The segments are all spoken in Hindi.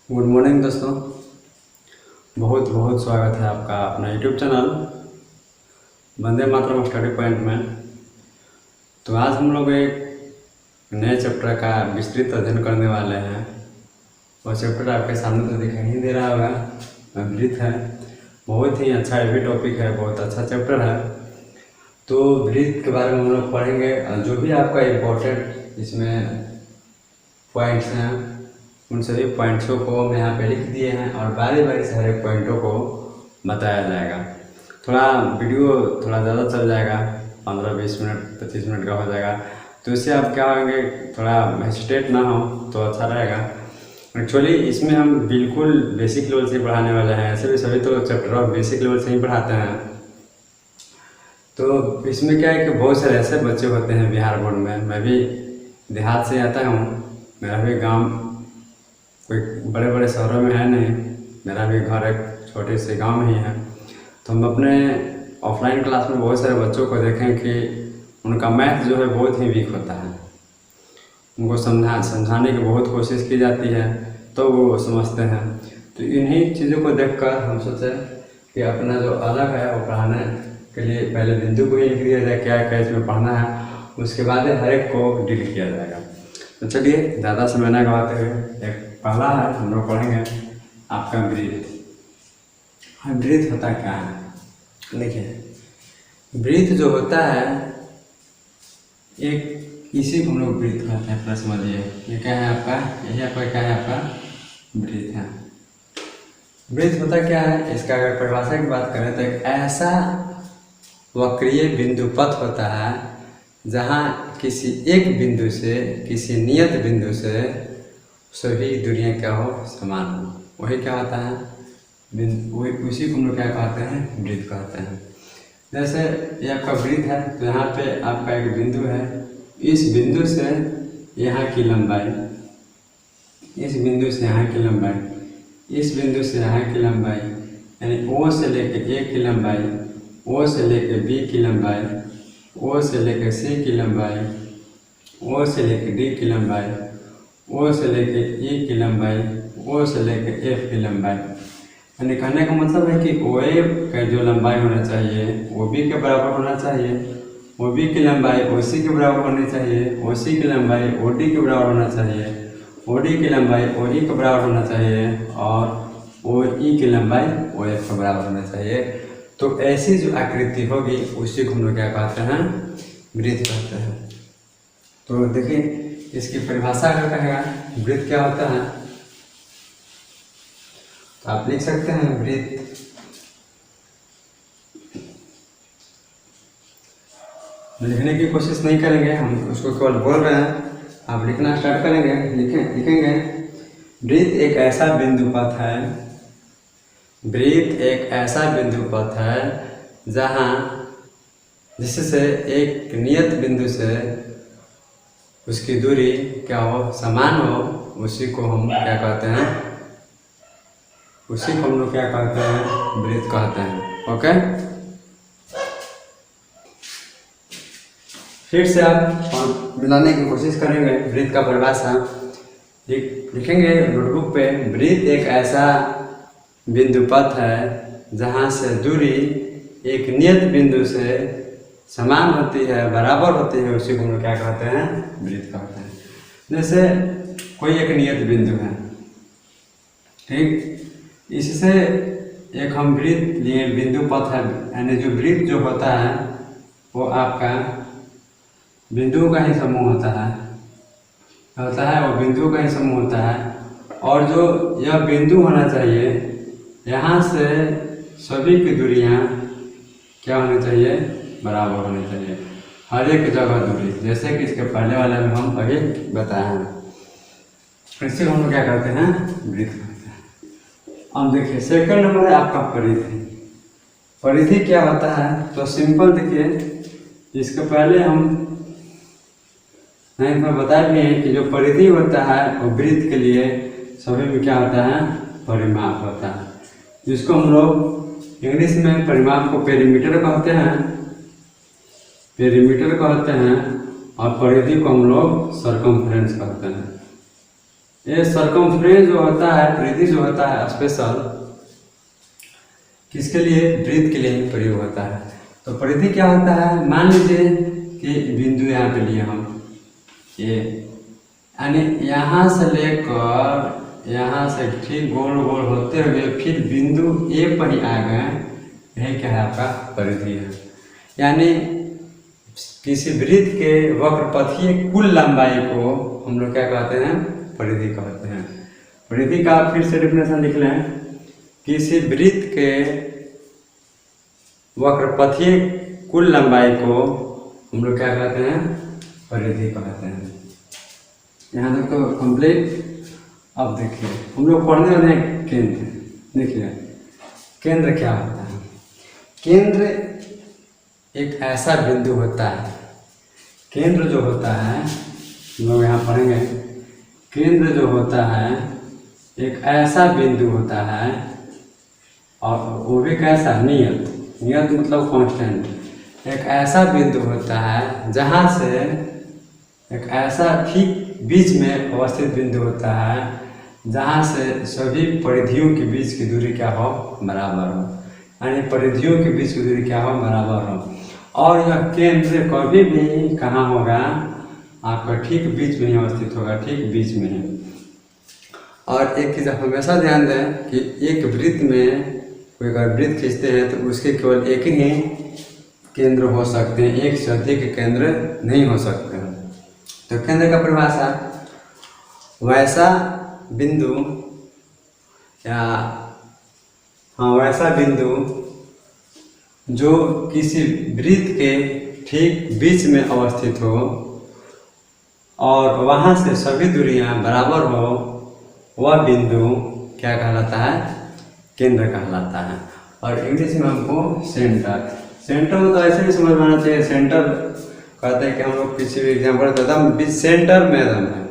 गुड मॉर्निंग दोस्तों। बहुत बहुत स्वागत है आपका अपना YouTube channel Vande Mataram study point में। तो आज हम लोग एक नए चैप्टर का विस्तृत अध्ययन करने वाले हैं। और चैप्टर आपके सामने तो दिखाई नहीं दे रहा होगा, ब्रीथ है। बहुत ही अच्छा ये भी टॉपिक है, बहुत अच्छा चैप्टर है। तो ब्रीथ के बारे में हम लोग पढ़ेंगे और जो भी आपका इम्पोर्टेंट इसमें पॉइंट्स हैं उन सभी पॉइंट्सों को हम यहाँ पे लिख दिए हैं और बारी बारी से हर एक पॉइंटों को बताया जाएगा। थोड़ा वीडियो थोड़ा ज़्यादा चल जाएगा, 15-20 मिनट 25 मिनट का हो जाएगा। तो इससे आप क्या होंगे, थोड़ा हेजिटेट ना हो तो अच्छा रहेगा। एक्चुअली इसमें हम बिल्कुल बेसिक लेवल से पढ़ाने वाले हैं। ऐसे भी सभी तो चैप्टर ऑफ बेसिक लेवल से ही पढ़ाते हैं। तो इसमें क्या है कि बहुत सारे ऐसे बच्चे होते हैं बिहार बोर्ड में। मैं भी देहात से आता हूँ, मेरा भी गांव कोई बड़े बड़े शहरों में है नहीं, मेरा भी घर एक छोटे से गांव में ही है। तो हम अपने ऑफलाइन क्लास में बहुत सारे बच्चों को देखें कि उनका मैथ जो है बहुत ही वीक होता है। उनको समझाने की बहुत कोशिश की जाती है तो वो समझते हैं। तो इन्हीं चीज़ों को देखकर हम सोचे कि अपना जो अलग है वो पढ़ाने के लिए पहले बिंदु को ही लिख दिया जाए, क्या क्या इसमें पढ़ना है, उसके बाद हर एक को डील किया जाएगा। तो चलिए ज़्यादा समय न गवाते हुए एक पहला है हम लोग पढ़ेंगे आपका ब्रीथ। हाँ, ब्रीथ होता क्या है? देखिए, ब्रीथ जो होता है एक इसी को हम लोग ब्रीथ कहते हैं। प्लस समझिए, ये क्या है आपका, यही आपका क्या है, आपका ब्रीथ है। ब्रीथ होता क्या है, इसका अगर परिभाषा की बात करें तो एक ऐसा वक्रीय बिंदु पथ होता है जहाँ किसी एक बिंदु से किसी नियत बिंदु से सभी दूरियां क्या हो, समान हो। वही क्या होता है, वही उसी को हम लोग क्या कहते हैं, ब्रीथ कहते हैं। जैसे ये आपका ब्रीथ है तो यहाँ पे आपका एक बिंदु है, इस बिंदु से यहाँ की लंबाई, इस बिंदु से यहाँ की लंबाई, इस बिंदु से यहाँ की लंबाई, यानी O से लेके A की लंबाई, O से लेके B की लंबाई, O से लेके C की लंबाई, O से लेके D की लंबाई, O से लेके E की लंबाई, O से लेके F की लंबाई। यानी कहने का मतलब है कि OA का जो लंबाई होना चाहिए OB के बराबर होना चाहिए, OB की लंबाई OC के बराबर होनी चाहिए, OC की लंबाई OD के बराबर होना चाहिए, OD की लंबाई OE के बराबर होना चाहिए और OE की लंबाई OF के बराबर होना चाहिए। तो ऐसी जो आकृति होगी उसी को हम लोग क्या कहते हैं, ब्रीथ कहते हैं। तो देखिए इसकी परिभाषा अगर कहेगा ब्रीथ क्या होता है तो आप लिख सकते हैं ब्रीथ लिखने की कोशिश नहीं करेंगे, हम उसको केवल बोल रहे हैं, आप लिखना स्टार्ट करेंगे, लिखेंगे। ब्रीथ एक ऐसा बिंदु पथ है, ब्रीथ एक ऐसा बिंदु पथ है जहाँ जिससे एक नियत बिंदु से उसकी दूरी क्या हो, समान हो, उसी को हम क्या कहते हैं, उसी को हम लोग क्या कहते हैं, ब्रीथ कहते हैं। ओके, फिर से आप मिलाने की कोशिश करेंगे ब्रीथ का परिभाषा, लिखेंगे नोटबुक पे। ब्रीथ एक ऐसा बिंदु पथ है जहाँ से दूरी एक नियत बिंदु से समान होती है, बराबर होती है, उसी को हम लोग क्या कहते हैं, ब्रीथ कहते हैं। जैसे कोई एक नियत बिंदु है, ठीक, इससे एक हम ब्रीथ लिए बिंदु पथ है, यानी जो ब्रीथ जो होता है वो आपका बिंदुओं का ही समूह होता है, वो बिंदुओं का ही समूह होता है। और जो यह बिंदु होना चाहिए, यहाँ से सभी की दूरियाँ क्या होनी चाहिए, बराबर होनी चाहिए, हर एक जगह दूरी, जैसे कि इसके पहले वाले में हम अभी बताए हैं। इससे हम लोग क्या करते हैं, ब्रीथ करते हैं। अब देखिए सेकंड नंबर है आपका परिधि। परिधि क्या होता है, तो सिंपल देखिए, इसके पहले हम नहीं में बताए भी हैं कि जो परिधि होता है वो ब्रीथ के लिए सभी में क्या होता है, परिमाप होता है, जिसको हम लोग इंग्लिश में परिमाप को पेरीमीटर कहते हैं, पेरीमीटर कहते हैं, और परिधि को हम लोग सर्कमफ्रेंस कहते हैं। ये सरकमफ्रेंस जो होता है, परिधि जो होता है स्पेशल, किसके लिए? वृत्त के लिए ही प्रयोग होता है। तो परिधि क्या होता है? मान लीजिए कि बिंदु यहाँ पे लिए हम ये, यानी यहाँ से लेकर यहाँ से ठीक गोल गोल होते हुए फिर बिंदु ए पर ही आ गए, यही क्या है? आपका परिधि है। यानी किसी वृत्त के वक्रपथीय कुल लंबाई को हम लोग क्या कहते हैं? परिधि कहते हैं। परिधि का फिर से डेफिनेशन लिख लें, किसी वृत्त के वक्रपथीय कुल लंबाई को हम लोग क्या कहते हैं? परिधि कहते हैं। यहाँ तक तो कंप्लीट। अब देखिए हम लोग पढ़ने वाले हैं केंद्र। देखिए केंद्र क्या होता है? केंद्र एक ऐसा बिंदु होता है, केंद्र जो होता है हम लोग यहाँ पढ़ेंगे, केंद्र जो होता है एक ऐसा बिंदु होता है, और वो भी कैसा? नियत। नियत मतलब कांस्टेंट। एक ऐसा बिंदु होता है जहाँ से एक ऐसा ठीक बीच में अवस्थित बिंदु होता है जहाँ से सभी परिधियों के बीच की दूरी क्या हो? बराबर हो। यानी परिधियों के बीच की दूरी क्या हो? बराबर हो। और यह केंद्र कभी भी कहाँ होगा? आपका ठीक बीच में ही अवस्थित होगा, ठीक बीच में ही। और एक चीज़ हमेशा ध्यान दें कि एक वृत्त में कोई अगर वृत्त खींचते हैं तो उसके केवल एक ही केंद्र हो सकते हैं, एक से अधिक केंद्र नहीं हो सकते हैं। तो केंद्र का परिभाषा वैसा बिंदु या वैसा बिंदु जो किसी वृत्त के ठीक बीच में अवस्थित हो और वहाँ से सभी दूरियां बराबर हो, वह बिंदु क्या कहलाता है? केंद्र कहलाता है। और इंग्लिश में हमको सेंटर, सेंटर में तो ऐसे भी समझ में आना चाहिए। सेंटर कहते हैं कि हम लोग किसी भी एग्जाम्पल एकदम बीच सेंटर में एकदम है,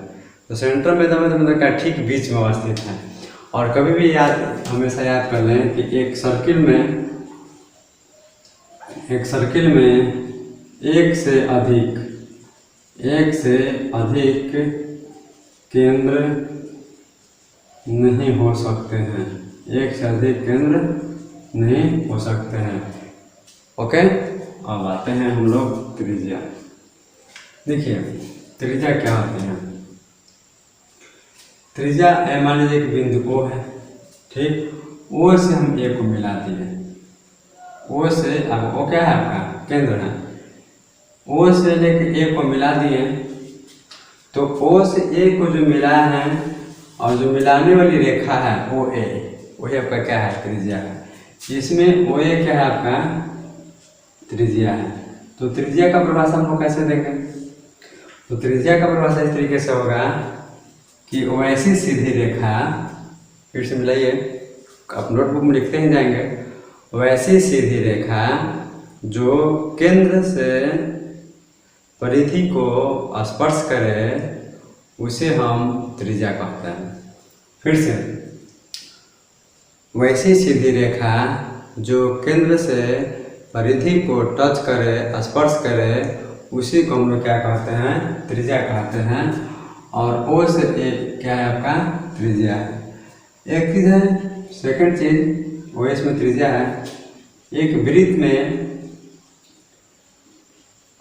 तो सेंटर में एकदम मतलब क्या? ठीक बीच में अवस्थित है। और कभी भी हमेशा याद कर लें कि एक सर्किल में एक से अधिक केंद्र नहीं हो सकते हैं, एक से अधिक केंद्र नहीं हो सकते हैं। ओके, अब आते हैं हम लोग त्रिज्या। देखिए त्रिज्या क्या होती है? त्रिज्या मान लीजिए एक बिंदु O है, ठीक। O से हम A को मिला दिए, O से, अब O क्या है? आपका केंद्र है। O से लेकर A को मिला दिए, तो O से A को जो मिला है और जो मिलाने वाली रेखा है OA, वही आपका क्या है? त्रिज्या है। इसमें OA क्या है? आपका त्रिज्या है। तो त्रिज्या का परिभाषा हम लोग कैसे देंगे? तो त्रिज्या का परिभाषा इस तरीके से होगा कि वैसी सीधी रेखा, फिर से मिलाइए, आप नोटबुक में लिखते ही जाएंगे, वैसी सीधी रेखा जो केंद्र से परिधि को स्पर्श करे उसे हम त्रिज्या कहते हैं। फिर से, वैसी सीधी रेखा जो केंद्र से परिधि को टच करे, स्पर्श करे, उसी को हम लोग क्या कहते हैं? त्रिज्या कहते हैं। और O से A क्या है? आपका त्रिज्या है। एक चीज़ है, सेकंड चीज OS में त्रिज्या है। एक वृत्त में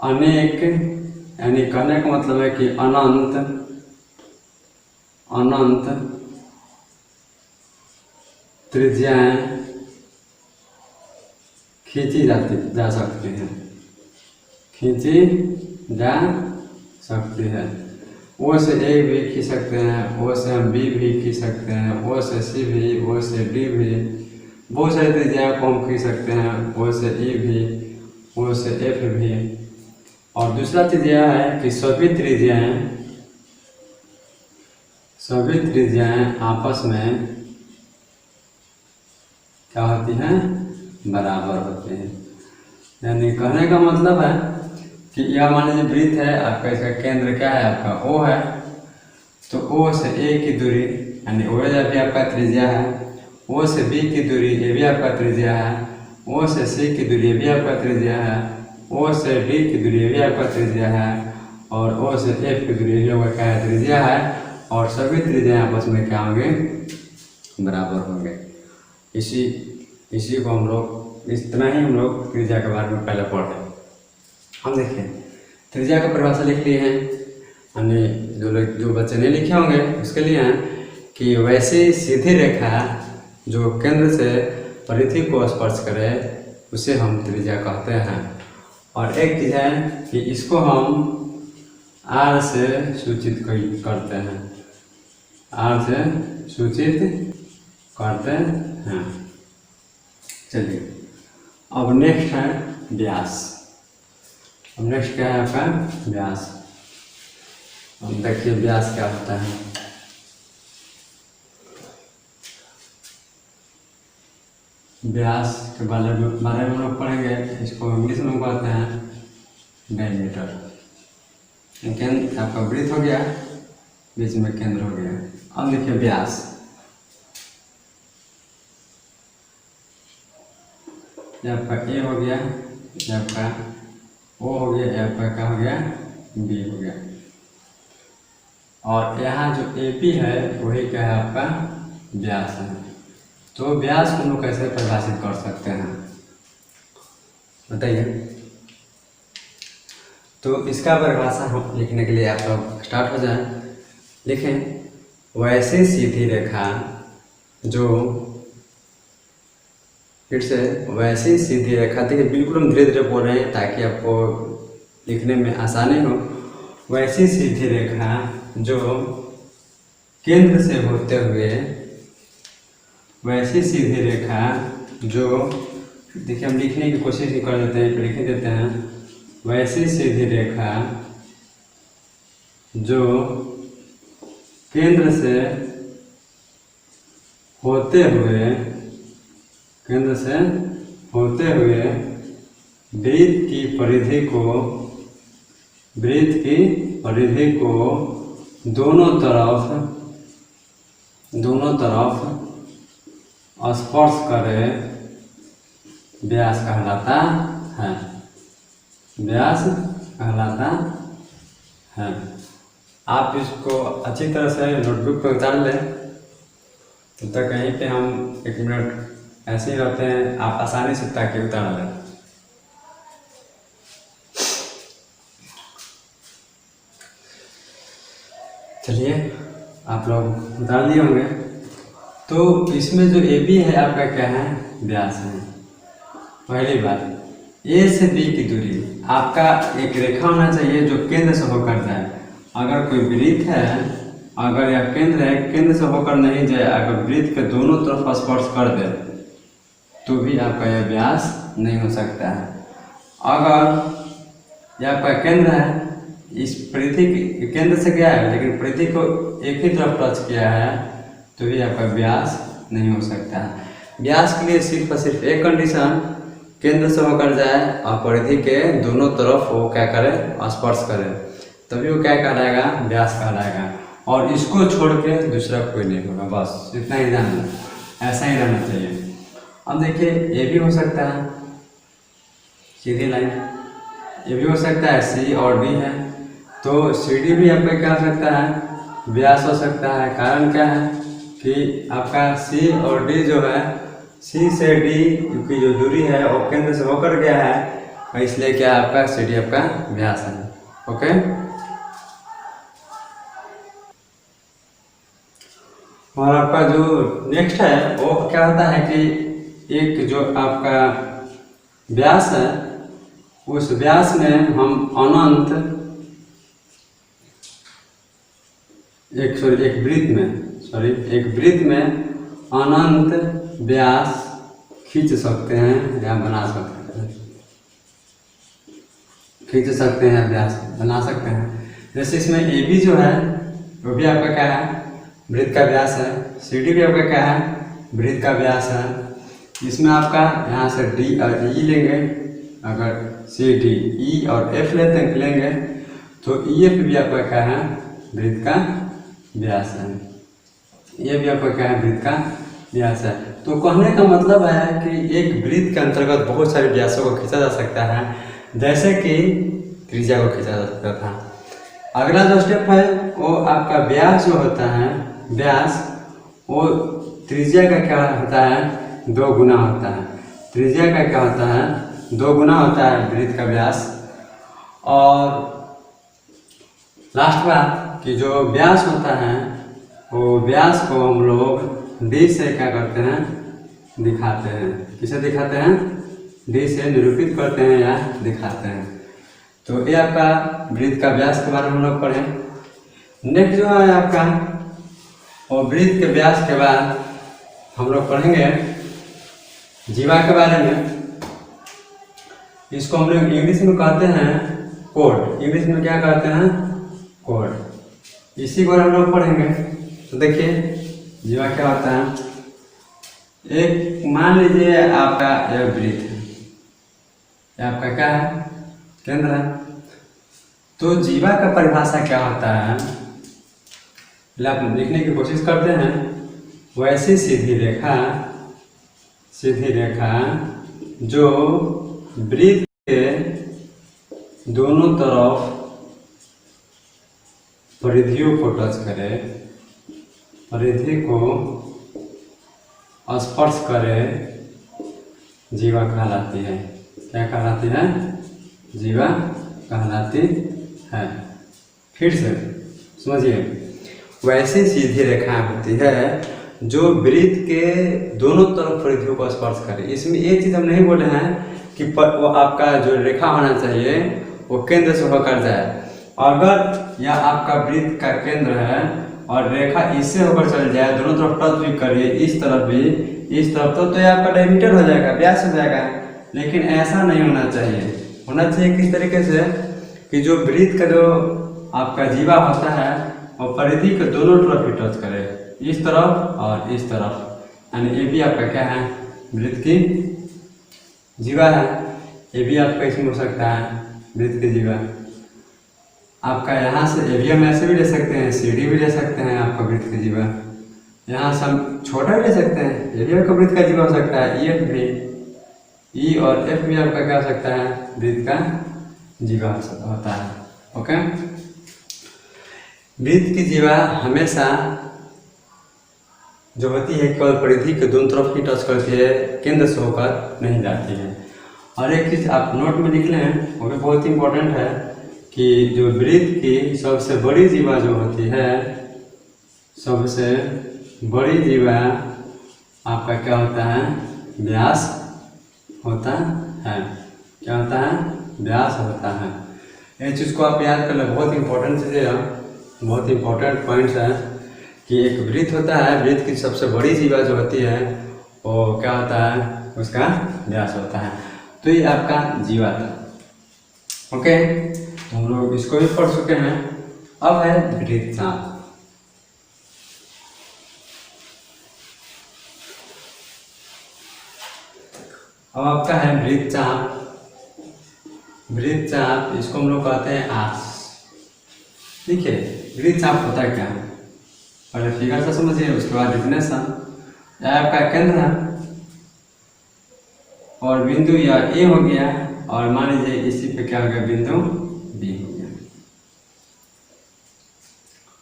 अनेक, यानी कहने का मतलब है कि अनंत त्रिज्याएं खींची जा सकती हैं, खींची जा सकती है। O से A भी खींच सकते हैं, O से हम B भी खींच सकते हैं, O से C भी, O से D भी, बहुत सारी त्रिज्याएं को हम खींच सकते हैं, O से E भी, O से F भी। और दूसरा चीज यह है कि सभी त्रिज्याएं आपस में क्या होती हैं? बराबर होती हैं। यानी कहने का मतलब है कि यह मान लीजिए वृत्त है आपका, इसका केंद्र क्या है? आपका O है। तो O से A की दूरी, यानी O भी आपका त्रिज्या है, O से B की दूरी, ये भी आपका त्रिज्या है, O से C की दूरी, ये भी आपका त्रिज्या है, O से D की दूरी, ये भी आपका त्रिज्या है, और O से F की दूरी, ये आपका क्या है? त्रिज्या है। और सभी त्रिज्याएं आपस में क्या होंगे, बराबर होंगे। इसी को हम लोग इतना ही हम लोग त्रिज्या के बारे में पहले पढ़ रहे। हम देखिए त्रिज्या का परिभाषा लिख लिए हैं हमने, जो बच्चे नहीं लिखे होंगे उसके लिए हैं कि वैसी सीधी रेखा जो केंद्र से परिधि को स्पर्श करे उसे हम त्रिज्या कहते हैं। और एक चीज़ है कि इसको हम आर से सूचित करते हैं, आर से सूचित करते हैं। चलिए अब नेक्स्ट है व्यास। अब नेक्स्ट क्या है आपका, व्यास। अब देखिए व्यास क्या होता है। व्यास के बारे में हम लोग पढ़ेंगे, इसको इंग्लिश में कहते हैं डायमीटर। केंद्र आपका वृत्त हो गया, बीच में केंद्र हो गया। अब देखिए व्यास, ये आपका ए हो गया, ये आपका ओ हो गया, ये आपका क्या हो गया, बी हो गया। और यहाँ जो ए पी है वही क्या है, आपका व्यास है। तो व्यास को हम लोग कैसे परिभाषित कर सकते हैं बताइए। तो इसका परिभाषा हम लिखने के लिए आप लोग स्टार्ट हो जाए। लिखें वैसी सीधी रेखा जो, फिर से वैसी सीधी रेखा, देखिए बिल्कुल हम धीरे धीरे बोल रहे हैं ताकि आपको लिखने में आसानी हो। वैसी सीधी रेखा जो केंद्र से होते हुए, वैसी सीधी रेखा जो, देखिए हम लिखने की कोशिश कर देते हैं, लिख देते हैं वैसी सीधी रेखा जो केंद्र से होते हुए, केंद्र से होते हुए वृत्त की परिधि को दोनों तरफ स्पर्श करे व्यास कहलाता है, व्यास कहलाता है। आप इसको अच्छी तरह से नोटबुक पर उतार लें, तब तक कहीं पे हम 1 मिनट ऐसे ही रहते हैं, आप आसानी से ताकि उतार लें। चलिए आप लोग उतार लिए होंगे। तो इसमें जो ए बी है आपका क्या है, व्यास है। पहली बात, ए से बी की दूरी, आपका एक रेखा होना चाहिए जो केंद्र से होकर जाए। अगर कोई वृत्त है, अगर यह केंद्र है, केंद्र से होकर नहीं जाए, अगर वृत्त के दोनों तरफ स्पर्श कर दे तो भी आपका यह व्यास नहीं हो सकता है। अगर यह आपका केंद्र है, इस परिधि के केंद्र से गया है लेकिन परिधि को एक ही तरफ टच किया है तो भी आपका व्यास नहीं हो सकता है। व्यास के लिए सिर्फ और सिर्फ एक कंडीशन, केंद्र से होकर जाए और परिधि के दोनों तरफ वो क्या करे, स्पर्श करे, तभी वो क्या कहलाएगा, व्यास कहलाएगा। और इसको छोड़ के दूसरा कोई नहीं होगा, बस इतना ही जानना, ऐसा ही रहना चाहिए। अब देखिए ये भी हो सकता है सीधी लाइन, ये भी हो सकता है सी और डी है, तो सी डी भी आपका क्या हो सकता है, व्यास हो सकता है। कारण क्या है कि आपका सी और डी जो है, सी से डी की जो दूरी है वो केंद्र से होकर गया है, इसलिए क्या आपका सी डी आपका व्यास है। ओके, और आपका जो नेक्स्ट है वो क्या होता है कि एक जो आपका व्यास है, उस व्यास में हम अनंत एक वृत्त में अनंत व्यास खींच सकते हैं या बना सकते हैं, खींच सकते हैं, व्यास बना सकते हैं। जैसे इसमें ए बी जो है वो भी आपका क्या है, वृत्त का व्यास है। सी डी भी आपका क्या है, वृत्त का व्यास है। इसमें आपका यहाँ से डी और ई लेंगे, अगर सी डी ई और एफ लेंगे तो ई एफ भी आपका क्या है, वृत्त का व्यास है। ये भी आपका क्या है, वृत्त का व्यास है। तो कहने का मतलब है कि एक वृत्त के अंतर्गत बहुत सारे व्यासों को खींचा जा सकता है, जैसे कि त्रिज्या को खींचा जा सकता था। अगला जो स्टेप है वो आपका व्यास जो होता है, व्यास वो त्रिज्या का क्या होता है, 2 गुना होता है। त्रिज्या का क्या होता है, 2 गुना होता है वृत्त का व्यास। और लास्ट बात कि जो व्यास होता है वो व्यास को हम लोग डी से क्या करते हैं, दिखाते हैं। किसे दिखाते हैं, डी से निरूपित करते हैं या दिखाते हैं। तो ये आपका वृत्त का व्यास के बारे में हम लोग पढ़ें। नेक्स्ट जो है आपका और वृत्त के व्यास के बाद हम लोग पढ़ेंगे जीवा के बारे में। इसको हम लोग इंग्लिश में कहते हैं कोड। इंग्लिश में क्या कहते हैं, कोड। इसी को हम लोग पढ़ेंगे। तो देखिए जीवा क्या होता है, एक मान लीजिए आपका यह वृत्त है, यह आपका क्या है, केंद्र है। तो जीवा का परिभाषा क्या होता है, आप लिखने की कोशिश करते हैं। वैसी सीधी रेखा जो वृत्त के दोनों तरफ परिधियों को टच करे, परिधि को स्पर्श करे, जीवा कहलाती है। क्या कहलाती है, जीवा कहलाती है। फिर से समझिए, वैसी सीधी रेखाएं होती है जो वृत्त के दोनों तरफ परिधियों को स्पर्श करे। इसमें एक चीज हम नहीं बोले हैं कि वो आपका जो रेखा होना चाहिए वो केंद्र से होकर जाए। अगर यह आपका वृत्त का केंद्र है और रेखा इससे होकर चल जाए, दोनों तरफ टच भी करिए, इस तरफ भी, इस तरफ, तो यह आपका डायमीटर हो जाएगा, व्यास हो जाएगा। लेकिन ऐसा नहीं होना चाहिए। होना चाहिए किस तरीके से कि जो वृत्त का जो आपका जीवा होता है और परिधि के दोनों तरफ ही टच करे, इस तरफ और इस तरफ। यानी ये भी आपका क्या है, वृत्त की जीवा है। ये भी आपका इसमें हो सकता है वृत्त की जीवा। आपका यहाँ से ये भी हम ऐसे भी ले सकते हैं, सीढ़ी भी ले सकते हैं आपका वृत्त की जीवा। यहाँ से हम छोटा भी ले सकते हैं, ये भी आपका वृत्त का जीवा हो सकता है। एफ भी, ई और एफ भी आपका क्या हो सकता है, वृत्त का जीवा होता है। ओके, वृत्त की जीवा हमेशा जो होती है केवल परिधि के दोनों तरफ ही टच करती है, केंद्र से होकर नहीं जाती है। और एक चीज आप नोट में लिख लें, वो भी बहुत इंपॉर्टेंट है कि जो वृत्त की सबसे बड़ी जीवा जो होती है, सबसे बड़ी जीवा आपका क्या होता है, व्यास होता है। क्या होता है, व्यास होता है। ये चीज़ को आप याद कर लें, बहुत इंपॉर्टेंट चीज़ है, बहुत इंपॉर्टेंट पॉइंट्स है कि एक वृत्त होता है, वृत्त की सबसे बड़ी जीवा जो होती है वो क्या होता है, उसका व्यास होता है। तो ये आपका जीवा था। ओके, तो हम लोग इसको भी पढ़ चुके हैं। अब है वृत्तचाप। अब आपका है वृत्तचाप। वृत्तचाप इसको हम लोग कहते हैं आस। ठीक है, वृत्तचाप होता है क्या, पहले फिगर से समझिए, उसके बाद डिफिनेशन। यह आपका केंद्र है और बिंदु या ए हो गया, और मान लीजिए इसी पे क्या हो गया, बिंदु बी हो गया।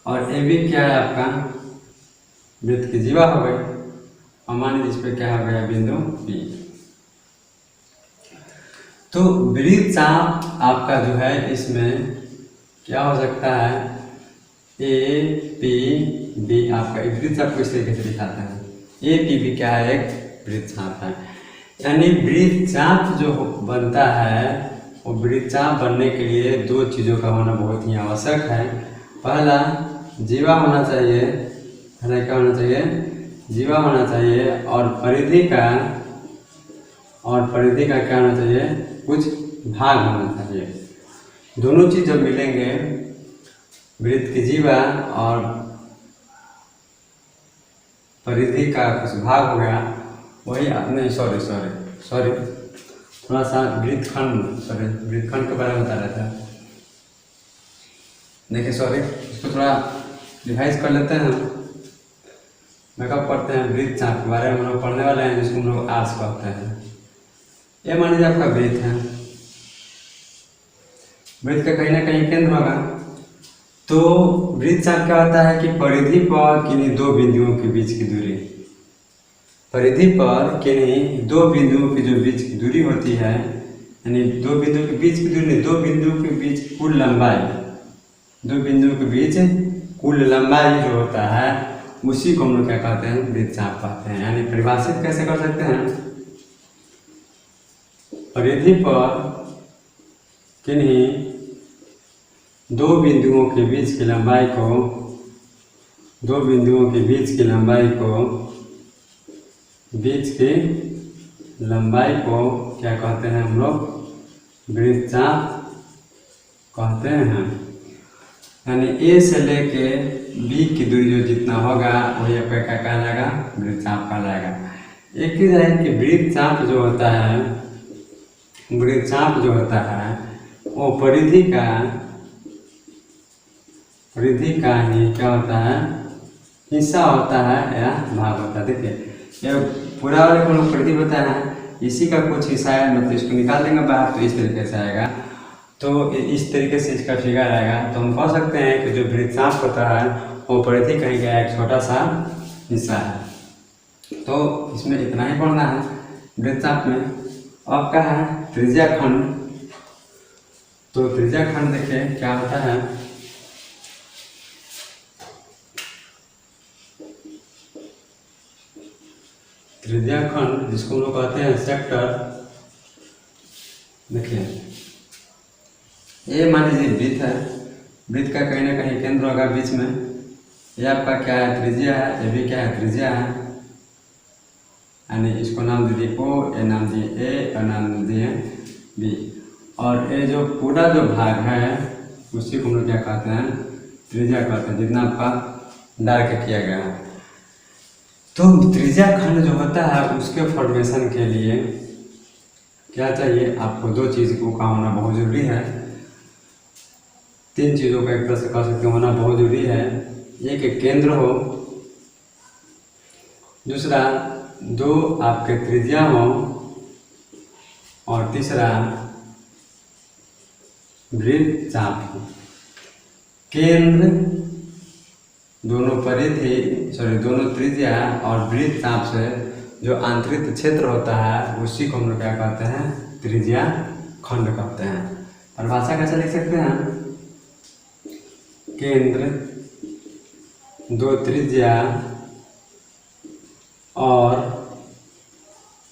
और ए बी क्या है आपका, वृत्त की जीवा हो गई, और मान लीजिए इस पे क्या हो गया, बिंदु बी। तो वृत्तचाप आपका जो है इसमें क्या हो सकता है, ए पी बी। आपका वृत्तचाप को इस तरीके से दिखाता है, ए पी बी क्या है, एक वृत्तचाप है। यानी वृत्तचाप जो बनता है वो वृत्तचाप बनने के लिए 2 चीज़ों का होना बहुत ही आवश्यक है। पहला जीवा होना चाहिए, पहला क्या होना चाहिए, जीवा होना चाहिए, और परिधि का क्या होना चाहिए, कुछ भाग होना चाहिए। दोनों चीज जब मिलेंगे, वृत्त की जीवा और परिधि का कुछ भाग हो गया, वही आपने सॉरी थोड़ा सा वृत्तखंड के बारे में बता रहा था। देखिए इसको थोड़ा रिवाइज कर लेते हैं। मेकअप पढ़ते हैं, वृत्तचाप के बारे में हम लोग पढ़ने वाले हैं, जिसको हम लोग आर्स कहते हैं। ये मान लीजिए आपका वृत्त है, वृत्त का कहीं ना कहीं केंद्र होगा, तो वृत्तचाप क्या होता है कि परिधि पर किन्हीं दो बिंदुओं के बीच की दूरी, परिधि पर किन्हीं दो बिंदुओं के जो बीच की दूरी होती है, यानी दो बिंदुओं के बीच की दूरी नहीं, दो बिंदुओं के बीच कुल लंबाई, दो बिंदुओं के बीच कुल लंबाई जो होता है उसी को हम लोग क्या कहते हैं, वृत्तचाप कहते हैं। यानी परिभाषित कैसे कर सकते हैं, परिधि पर किन्हीं दो बिंदुओं के बीच की लंबाई को, दो बिंदुओं के बीच की लंबाई को, बीच की लंबाई को क्या कहते हैं हम लोग, वृत्तचाप कहते हैं। यानी ए से लेके बी की दूरी जो जितना होगा वही आपका क्या कहलाएगा, वृत्तचाप कहलाएगा। एक चीज है कि वृत्तचाप जो होता है, वृत्तचाप जो होता है वो परिधि का ही क्या होता है, हिस्सा होता है या भाग होता है। देखिए ये पूरा वाले को लोग परिधि बताया है, इसी का कुछ हिस्सा है, मतलब इसको निकाल देंगे बाहर तो इस तरीके से आएगा, तो इस तरीके से इसका फिगर आएगा। तो हम कह सकते हैं कि जो वृत्तचाप होता है वो परिधि का ही एक छोटा सा हिस्सा है। तो इसमें इतना ही पढ़ना है वृत्तचाप में। अब क्या है, त्रिज्या खंड। तो त्रिज्या खंड देखिए क्या होता है, त्रिज्या खंड जिसको हम लोग कहते हैं सेक्टर। देखिए ये मान लीजिए वृत्त है, वृत्त का कहीं ना कहीं केंद्र होगा बीच में, ये आपका क्या है, त्रिज्या है, ये भी क्या है, त्रिज्या है। यानी इसको नाम दे दिए ओ, ये नाम दिए ए और नाम दिए बी, और ये जो पूरा जो भाग है उसी को हम लोग क्या कहते हैं, त्रिज्या कहते हैं, जितना आपका डार्क किया गया है। तो त्रिज्या खंड जो होता है उसके फॉर्मेशन के लिए क्या चाहिए आपको, दो चीज़ का होना बहुत जरूरी है, तीन चीज़ों का एक तरह से कह सकते हैं होना बहुत जरूरी है। एक केंद्र हो, दूसरा दो आपके त्रिज्या हो, और तीसरा वृत्तचाप हो। केंद्र, दोनों परिधि दोनों त्रिज्या और वृत्तचाप से जो आंतरिक क्षेत्र होता है उसी को हम लोग क्या कहते हैं, त्रिज्या खंड कहते हैं। परिभाषा कैसे लिख सकते हैं, केंद्र, दो त्रिज्या और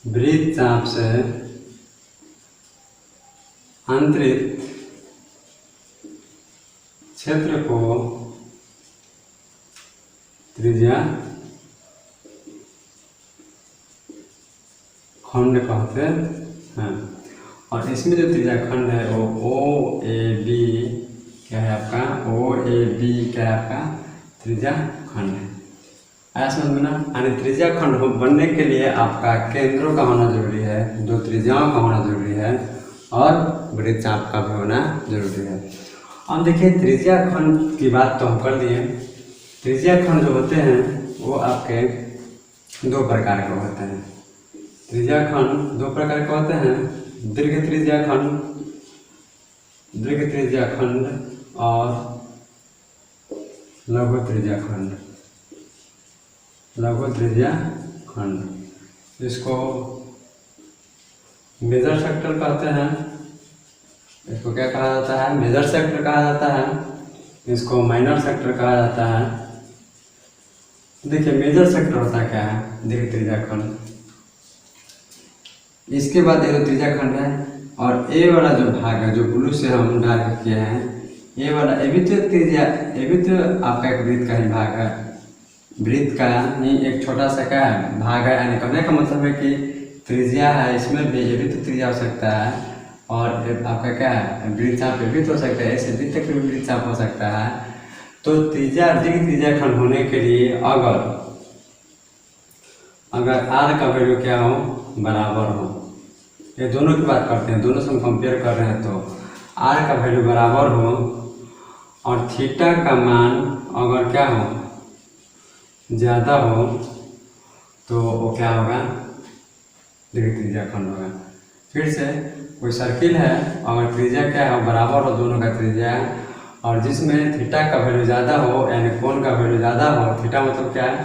वृत्तचाप से आंतरिक क्षेत्र को त्रिज्या खंड कहते हैं। और इसमें जो त्रिज्या खंड है वो ओ ए बी क्या है आपका, ओ ए बी क्या है आपका, त्रिज्या खंड है। आया समझ में ना। यानी त्रिज्या खंड बनने के लिए आपका केंद्रों का होना जरूरी है, दो त्रिज्याओं का होना जरूरी है, और वृत्तचाप का भी होना जरूरी है। अब देखिए त्रिज्या खंड की बात तो हम कर दिए। त्रिज्या खंड जो होते हैं वो आपके दो प्रकार के होते हैं। त्रिज्या खंड दो प्रकार के होते हैं, दीर्घ त्रिज्या खंड, दीर्घ त्रिज्या खंड और लघु त्रिज्या खंड, लघु त्रिज्या खंड। इसको मेजर सेक्टर कहते हैं, इसको क्या कहा जाता है, मेजर सेक्टर कहा जाता है, इसको माइनर सेक्टर कहा जाता है। देखिए मेजर सेक्टर होता क्या है, दीर्घ त्रिज्या खंड। इसके बाद ये जो त्रिज्या खंड है, और ए वाला जो भाग है जो ब्लू से हम डार्क किए हैं, ये वाला ये भी तो त्रिज्या, ये भी तो आपका एक वृत्त का ही भाग है, वृत्त का ही एक छोटा सा क्या है भाग है। यानी कहने का मतलब है कि त्रिज्या है, इसमें भी ये भी तो त्रिज्या हो सकता है, और आपका क्या है वृत्तचाप भी तो हो सकता है, ऐसे वृत्त का भी वृत्तचाप हो सकता है। तो त्रिज्या दीर्घ त्रिज्या खंड होने के लिए अगर आर का वैल्यू क्या हो, बराबर हो, ये दोनों की बात करते हैं, दोनों से हम कंपेयर कर रहे हैं, तो आर का वैल्यू बराबर हो और थीटा का मान अगर क्या हो, ज़्यादा हो, तो वो क्या होगा, दीर्घ त्रिज्या खंड होगा। फिर से कोई सर्किल है, अगर त्रिज्या क्या है बराबर हो दोनों का त्रिज्या, और जिसमें थीटा का वैल्यू ज़्यादा हो, यानी कोण का वैल्यू ज़्यादा हो, थीटा मतलब क्या है,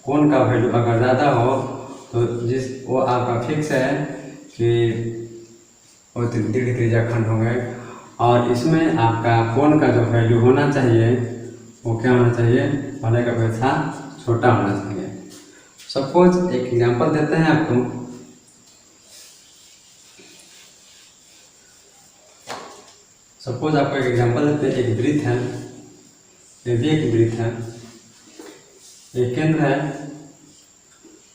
कोण का वैल्यू अगर ज़्यादा हो तो वो आपका फिक्स है कि वो दीर्घ त्रिज्याखंड होंगे। और इसमें आपका कोण का जो वैल्यू होना चाहिए वो क्या होना चाहिए, पहले का अपेक्षा छोटा होना चाहिए। सपोज एक एग्जांपल देते हैं आपको। सपोज आपको एक एग्जांपल देते हैं, एक वृत्त है, ये भी एक वृत्त है, एक केंद्र है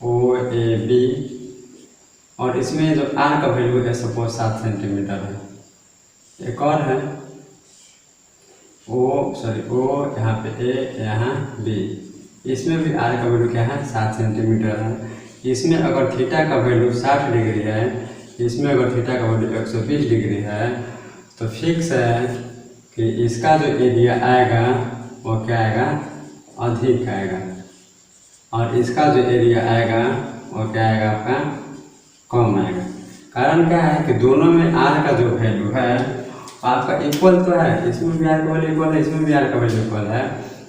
ओ ए बी, और इसमें जो आर का वैल्यू है सपोज 7 सेंटीमीटर है। एक और है ओ यहाँ पे ए, यहाँ बी, इसमें भी आर का वैल्यू क्या है 7 सेंटीमीटर है। इसमें अगर थीटा का वैल्यू 60 डिग्री है, इसमें अगर थीटा का वैल्यू 120 डिग्री है, तो फिक्स है कि इसका जो एरिया आएगा वो क्या आएगा, अधिक आएगा, और इसका जो एरिया आएगा वो क्या आएगा, आपका कम आएगा। कारण क्या है कि दोनों में आर का जो वैल्यू है आपका इक्वल तो है, इसमें भी आर का वैल्यू इक्वल है, इसमें भी आर का वैल्यू इक्वल है,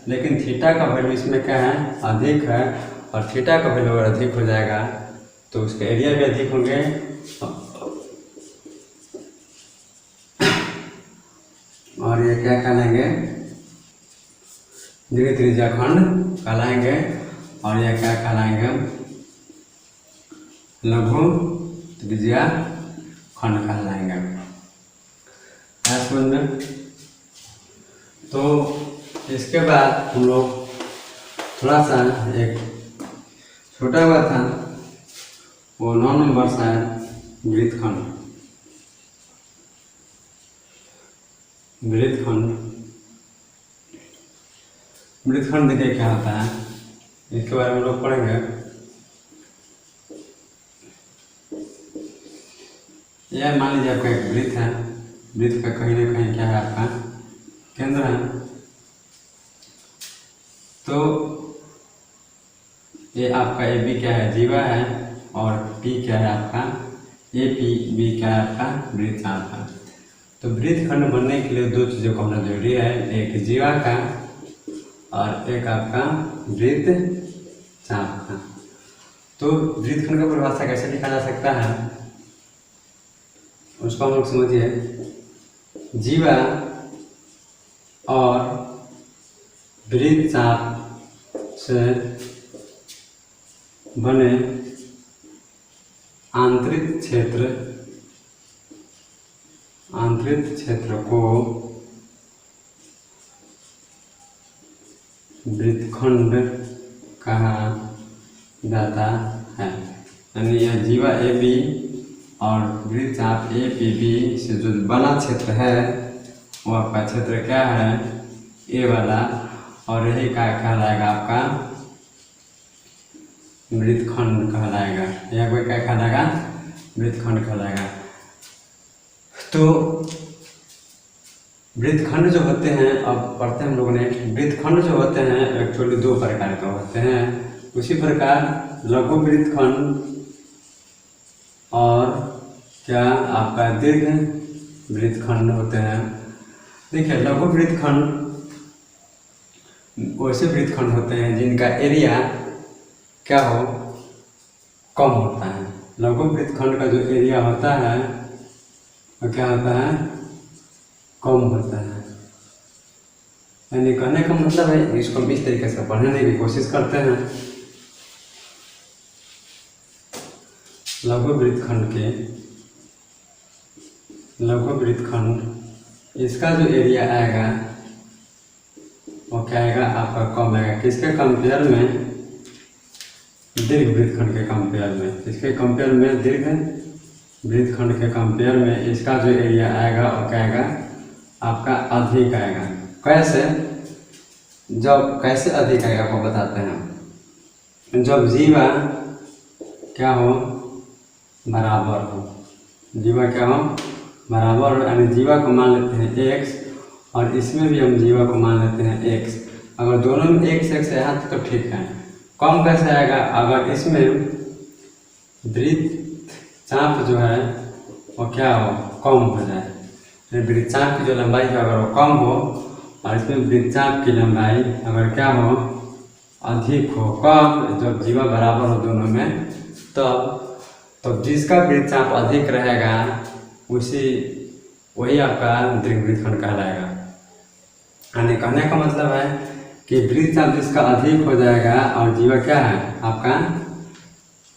लेकिन थीटा का वैल्यू इसमें क्या है, अधिक है। और थीटा का वैल्यू अगर अधिक हो जाएगा तो उसके एरिया भी अधिक होंगे, और ये क्या कहलाएंगे, दीर्घ त्रिज्याखंड कहलाएंगे, और ये क्या कहलाएंगे, लघु त्रिज्याखंड कहलाएंगे। समझ में? तो इसके बाद हम लोग थोड़ा सा एक छोटा हुआ था, वो 9 नंबर शायद वृत्तखंड देखिए क्या होता है, इसके बारे में लोग पढ़ेंगे। यह मान लीजिए आपका एक वृत्त है, वृत्त का कहीं ना कहीं क्या है, आपका केंद्र है। तो ये आपका ए बी क्या है, जीवा है, और पी क्या है आपका ए पी, बी क्या है आपका वृत्तचाप है। तो वृत्तखंड बनने के लिए 2 चीज़ों का होना जरूरी है, एक जीवा का और एक आपका वृत्तचाप का। तो वृत्तखंड का परिभाषा कैसे लिखा जा सकता है उसको हम लोग समझिए। जीवा और वृत्तचाप से बने आंतरिक क्षेत्र को वृत्तखंड कहा जाता है। यानी यह जीवा ए बी और वृत्तचाप ए पी बी से जो बना क्षेत्र है वो आपका क्षेत्र क्या है, ए वाला, और यही क्या कहलाएगा, आपका वृत्तखंड कहलाएगा। यह कोई क्या कहलाएगा, वृत्तखंड कहलाएगा। तो वृत्तखंड जो होते हैं, अब पढ़ते हैं हम लोगों ने, वृत्तखंड जो होते हैं एक्चुअली 2 प्रकार के होते हैं। उसी प्रकार लघु वृत्तखंड और क्या आपका दीर्घ वृत्तखंड होते हैं। देखिए लघु वृत्तखंड वैसे वृत्तखंड होते हैं जिनका एरिया क्या हो, कम होता है। लघु वृत्तखंड का जो एरिया होता है वो क्या होता है, कम होता है। यानी कहने का मतलब है, इसको हम इस तरीके से पढ़ने की कोशिश करते हैं। लघु वृत्तखंड इसका जो एरिया आएगा वो क्या आएगा, आपका कम आएगा। किसके कंपेयर में, दीर्घ वृत्तखंड के कंपेयर में। इसके कंपेयर में दीर्घ वृत्तखंड के कंपेयर में इसका जो एरिया आएगा वो क्या आएगा, आपका अधिक आएगा। कैसे, जब कैसे अधिक आएगा आपको बताते हैं। जब जीवा क्या हो, बराबर हो, जीवा क्या हो, बराबर हो, यानी जीवा को मान लेते हैं x, और इसमें भी हम जीवा को मान लेते हैं x। अगर दोनों में x है तो ठीक है। कम कैसे आएगा, अगर इसमें वृत्तचाप जो है वो क्या हो, कम हो जाए। वृत्तचाप की जो लंबाई है अगर वो कम हो और इसमें वृत्तचाप की लंबाई अगर क्या हो, अधिक हो, कब, जब जीवा बराबर हो दोनों में, तब जिसका वृत्तचाप अधिक रहेगा वही आपका दीर्घ वृत्तखंड कहलाएगा। यानी कहने का मतलब है कि वृत्तचाप जिसका अधिक हो जाएगा और जीवा क्या है आपका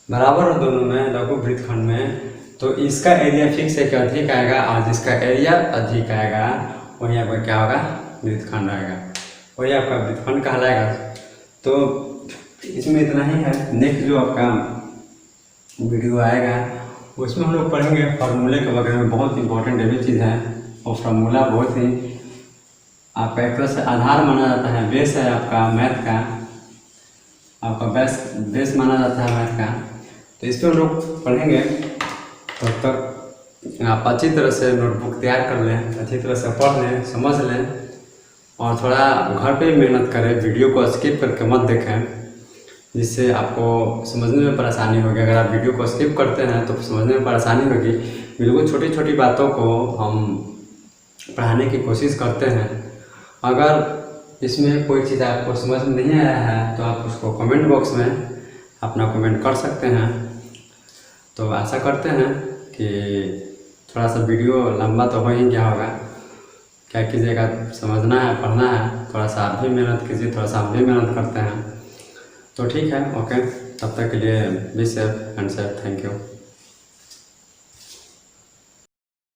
बराबर हो दोनों में लघु वृत्तखंड में, तो इसका एरिया फिक्स है कि अधिक आएगा, और जिसका एरिया अधिक आएगा वही आपका क्या होगा, वृत्तखंड आएगा, वही आपका वृत्तखंड कहलाएगा। तो इसमें इतना ही है। नेक्स्ट जो आपका वीडियो आएगा उसमें हम लोग पढ़ेंगे फार्मूले के वगैरह में, बहुत इंपॉर्टेंट ये भी चीज़ है। और फार्मूला बहुत ही आपका एक तरह से आधार माना जाता है, बेस है आपका मैथ का, आपका बेस माना जाता है मैथ का। तो इस पर हम लोग पढ़ेंगे, तब तक आप अच्छी तरह से नोटबुक तैयार कर लें, अच्छी तरह से पढ़ लें, समझ लें, और थोड़ा घर पे मेहनत करें, वीडियो को स्किप करके मत देखें, जिससे आपको समझने में परेशानी होगी। अगर आप वीडियो को स्किप करते हैं तो समझने में परेशानी होगी। बिल्कुल छोटी छोटी बातों को हम पढ़ाने की कोशिश करते हैं। अगर इसमें कोई चीज़ आपको समझ में नहीं आया है तो आप उसको कमेंट बॉक्स में अपना कमेंट कर सकते हैं। तो आशा करते हैं कि थोड़ा सा वीडियो लंबा तो हो ही गया होगा। क्या कीजिएगा, समझना है, पढ़ना है, थोड़ा सा आप भी मेहनत कीजिए, थोड़ा सा आप भी मेहनत करते हैं। तो ठीक है, ओके, तब तक के लिए be safe and safe, thank you.